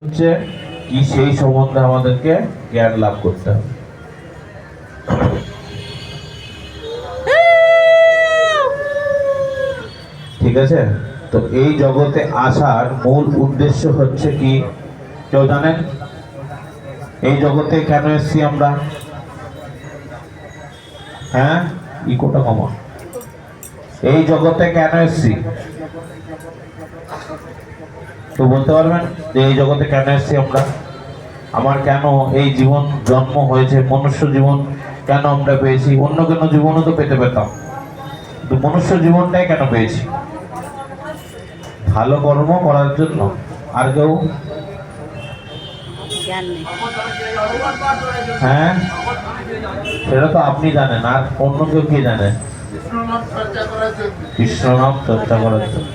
হচ্ছে কি সেই সম্বন্ধে আমাদেরকে জ্ঞান লাভ করতে হবে। ঠিক আছে, তো এই জগতে আসার মূল উদ্দেশ্য হচ্ছে কি কেউ জানেন? এই জগতে কেন এসেছি আমরা? হ্যাঁ, ইকোটা কমা। এই জগতে কেন এসেছি তো বলতে পারবেন যে এই জগতে কেন এসেছি আমরা? আমার কেন এই জীবন জন্ম হয়েছে? মনুষ্য জীবন কেন আমরা পেয়েছি? অন্য কোনো জীবনও তো পেতে পেতাম, কিন্তু মনুষ্য জীবনটাই কেন পেয়েছি? ভালো কর্ম করার জন্য। আর কেউ? হ্যাঁ, সেটা তো আপনি জানেন, আর অন্য কেউ কি জানে? কৃষ্ণ নাম চর্চা করার জন্য।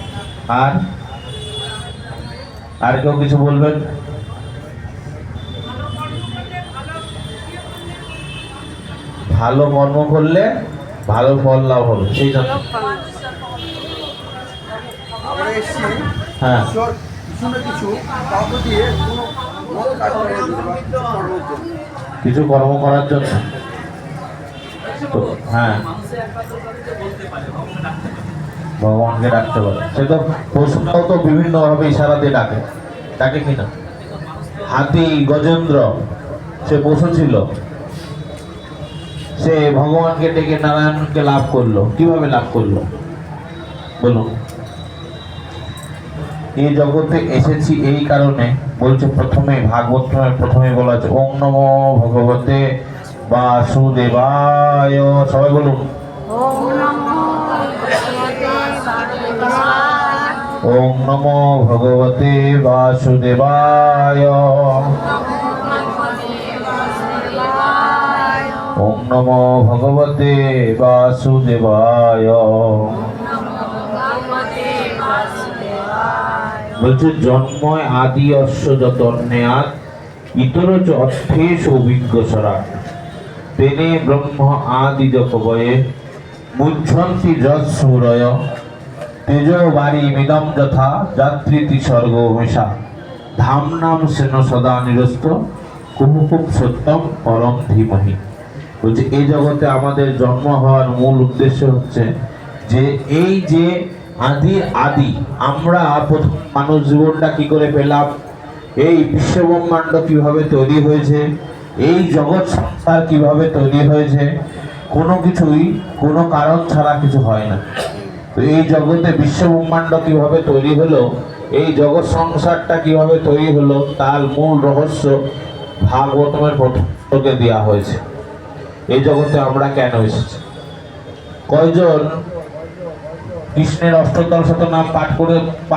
আর কেউ কিছু বলবেন? ভালো কর্ম করলে ভালো ফল লাভ হবে, সেই জন্য। হ্যাঁ, কিছু কর্ম করার জন্য। তো হ্যাঁ, ভগবানকে ডাকতে পারে। সে তো পশুটাও তো বিভিন্ন ভাবে ইশারা দিয়ে ডাকে, ডাকে কিনা? হাতি গজেন্দ্র সে পশু ছিল, সে ভগবানকে ডেকে নারায়ণকে লাভ করলো। কিভাবে লাভ করলো বলুন? এই জগতে এসেছি এই কারণে বলছে, প্রথমে ভাগবত প্রথমে বলা আছে ওং নমো ভগবতে বাসুদেবায়। সবাই বলুন ওং নমো ভগবতে বাসুদেবায়। ওং নমো ভগবতে বাসুদেবায়। বলছে জন্ময় আদি অশ্ব যত অন্যাদ ইতর চ অর্থেশ অভিজ্ঞ সরা তেনে ব্রহ্ম আদি কবয়ে মুচ্ছন্তি যৎ সূরয় তেজো বারি মিদম যথা যাত্রীতি স্বর্গ মেশা ধাম নাম সেন সদা নিরস্ত কুমুকুম সত্যম পরম ধীমহি। বলছে এই জগতে আমাদের জন্ম হওয়ার মূল উদ্দেশ্য হচ্ছে যে এই যে আদি আমরা প্রথম মানুষ জীবনটা কি করে পেলাম, এই বিশ্ব ব্রহ্মাণ্ড কিভাবে তৈরি হয়েছে, এই জগৎ সংসার কিভাবে তৈরি হয়েছে, কোনো কিছুই কোনো কারণ ছাড়া কিছু হয় না। তো এই জগতে বিশ্ব ব্রহ্মাণ্ড কিভাবে তৈরি হলো, এই জগৎ সংসারটা কিভাবে তৈরি হলো, তার মূল রহস্য ভাগবতমের প্রথম শ্লোকে দেওয়া হয়েছে। এই জগতে আমরা কেন এসেছি? কয়জন কৃষ্ণের অষ্টদল শত নাম পাঠ করে